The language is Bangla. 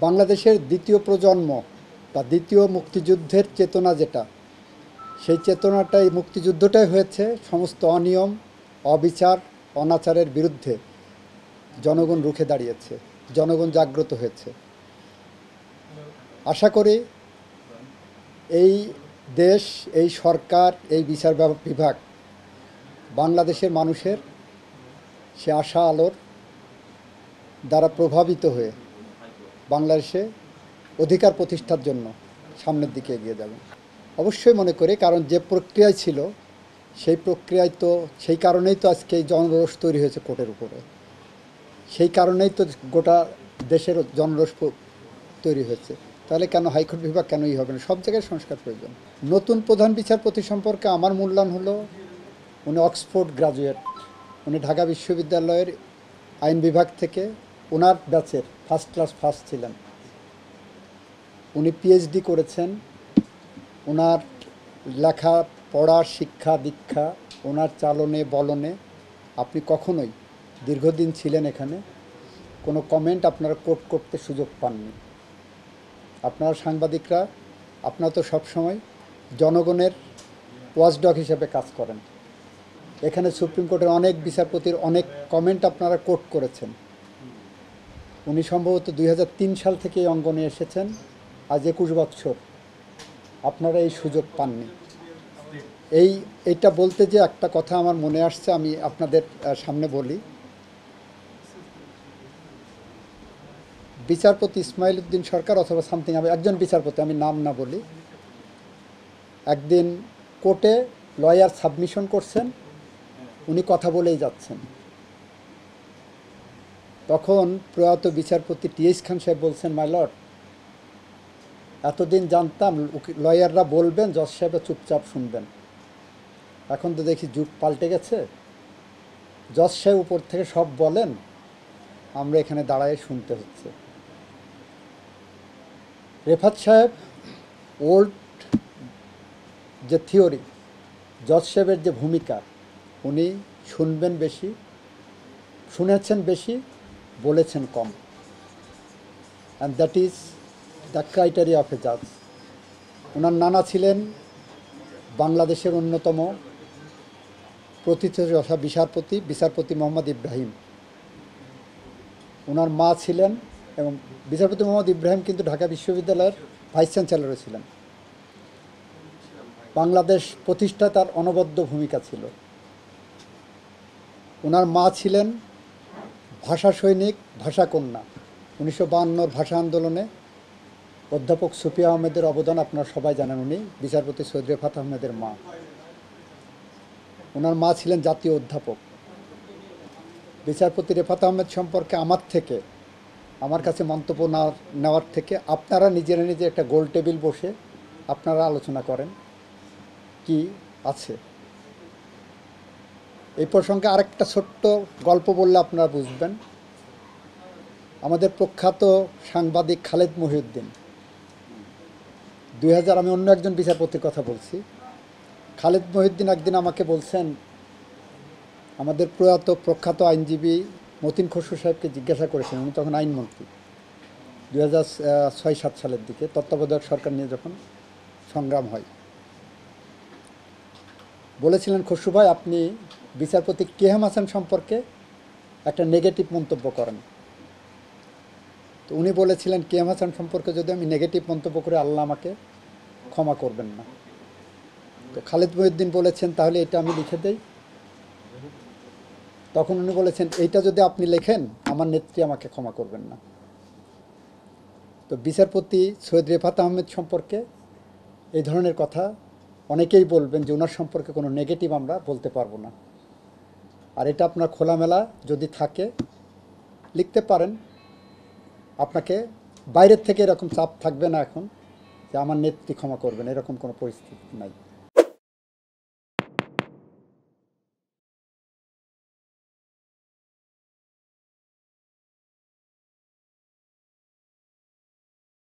বাংলাদেশের দ্বিতীয় প্রজন্ম বা দ্বিতীয় মুক্তিযুদ্ধের চেতনা যেটা, সেই চেতনাটাই মুক্তিযুদ্ধটাই হয়েছে সমস্ত অনিয়ম, অবিচার, অনাচারের বিরুদ্ধে জনগণ রুখে দাঁড়িয়েছে, জনগণ জাগ্রত হয়েছে। আশা করি এই দেশ, এই সরকার, এই বিচার বিভাগ বাংলাদেশের মানুষের সে আশা আলোর দ্বারা প্রভাবিত হয়ে বাংলাদেশে অধিকার প্রতিষ্ঠার জন্য সামনের দিকে এগিয়ে যাবে। অবশ্যই মনে করি, কারণ যে প্রক্রিয়ায় ছিল সেই প্রক্রিয়ায় তো সেই কারণেই তো আজকে এই জনরোষ তৈরি হয়েছে কোর্টের উপরে, সেই কারণেই তো গোটা দেশের জনরোষ তৈরি হয়েছে। তাহলে কেন হাইকোর্ট বিভাগ কেনই হবে না? সব জায়গায় সংস্কার প্রয়োজন। নতুন প্রধান বিচারপতি সম্পর্কে আমার মূল্যায়ন হলো, উনি অক্সফোর্ড গ্রাজুয়েট, উনি ঢাকা বিশ্ববিদ্যালয়ের আইন বিভাগ থেকে ওনার ব্যাচের ফার্স্ট ক্লাস ফার্স্ট ছিলেন। উনি পিএইচডি করেছেন। ওনার লেখা পড়া, শিক্ষা দীক্ষা, ওনার চালনে বলনে আপনি কখনোই, দীর্ঘদিন ছিলেন এখানে, কোনো কমেন্ট আপনারা কোট করতে সুযোগ পাননি। আপনারা সাংবাদিকরা, আপনারা তো সবসময় জনগণের ওয়াচডগ হিসেবে কাজ করেন। এখানে সুপ্রিম কোর্টের অনেক বিচারপতির অনেক কমেন্ট আপনারা কোট করেছেন। উনি সম্ভবত 2003 সাল থেকে এই অঙ্গনে এসেছেন, আজ 21 বছর আপনারা এই সুযোগ পাননি। এইটা বলতে যে একটা কথা আমার মনে আসছে, আমি আপনাদের সামনে বলি। বিচারপতি ইসমাইল উদ্দিন সরকার অথবা সামথিং, আমি একজন বিচারপতি, আমি নাম না বলি, একদিন কোর্টে লয়ার সাবমিশন করছেন, উনি কথা বলেই যাচ্ছেন। তখন প্রয়াত বিচারপতি টিএস খান সাহেব বলছেন, মাই লর্ড, এতদিন জানতাম লয়াররা বলবেন, জজ সাহেবরা চুপচাপ শুনবেন, এখন তো দেখি যুগ পাল্টে গেছে, জজ সাহেব উপর থেকে সব বলেন, আমরা এখানে দাঁড়ায় শুনতে হচ্ছে। রেফাত সাহেব ওল্ড যে থিওরি, জজ সাহেবের যে ভূমিকা, উনি শুনবেন বেশি, শুনেছেন বেশি, বলেছেন কম। And that is the criteria of a জাজ। ওনার নানা ছিলেন বাংলাদেশের অন্যতম প্রথিতযশা বিচারপতি মোহাম্মদ ইব্রাহিম। ওনার মা ছিলেন, এবং বিচারপতি মোহাম্মদ ইব্রাহিম কিন্তু ঢাকা বিশ্ববিদ্যালয়ের ভাইস চ্যান্সেলরও ছিলেন। বাংলাদেশ প্রতিষ্ঠায় তার অনবদ্য ভূমিকা ছিল। ওনার মা ছিলেন ভাষা সৈনিক, ভাষাকন্যা। 1952 ভাষা আন্দোলনে অধ্যাপক সুফিয়া আহমেদের অবদান আপনারা সবাই জানেন। উনি বিচারপতি সৈয়দ রেফাত আহমেদের মা। ওনার মা ছিলেন জাতীয় অধ্যাপক। বিচারপতি রেফাত আহমেদ সম্পর্কে আমার কাছে মন্তব্য না নেওয়ার থেকে আপনারা নিজেরা নিজে একটা গোল টেবিল বসে আপনারা আলোচনা করেন কি আছে। এই প্রসঙ্গে আরেকটা ছোট্ট গল্প বললে আপনারা বুঝবেন। আমাদের প্রখ্যাত সাংবাদিক খালেদ মহিউদ্দিন, 2000, আমি অন্য একজন বিচারপতির কথা বলছি, খালেদ মহিউদ্দিন একদিন আমাকে বলছেন, আমাদের প্রখ্যাত আইনজীবী মতিন খসরু সাহেবকে জিজ্ঞাসা করেছেন, উনি তখন আইনমন্ত্রী, 2006-07 সালের দিকে তত্ত্বাবধায়ক সরকার নিয়ে যখন সংগ্রাম হয়, বলেছিলেন, খসরু ভাই, আপনি বিচারপতি কেএম হাসান সম্পর্কে একটা নেগেটিভ মন্তব্য করেন। তো উনি বলেছিলেন, কেএম হাসান সম্পর্কে যদি আমি নেগেটিভ মন্তব্য করে আল্লাহ আমাকে ক্ষমা করবেন না। তো খালেদ মহিউদ্দিন বলেছেন, তাহলে এটা আমি লিখে দেই। তখন উনি বলেছেন, এইটা যদি আপনি লেখেন, আমার নেত্রী আমাকে ক্ষমা করবেন না। তো বিচারপতি সৈয়দ রেফাত আহমেদ সম্পর্কে এই ধরনের কথা অনেকেই বলবেন যে ওনার সম্পর্কে কোনো নেগেটিভ আমরা বলতে পারবো না। আর এটা আপনার খোলামেলা যদি থাকে লিখতে পারেন, আপনাকে বাইরের থেকে এরকম চাপ থাকবে না এখন যে আমার নেত্রী ক্ষমা করবেন, এরকম কোনো পরিস্থিতি নাই।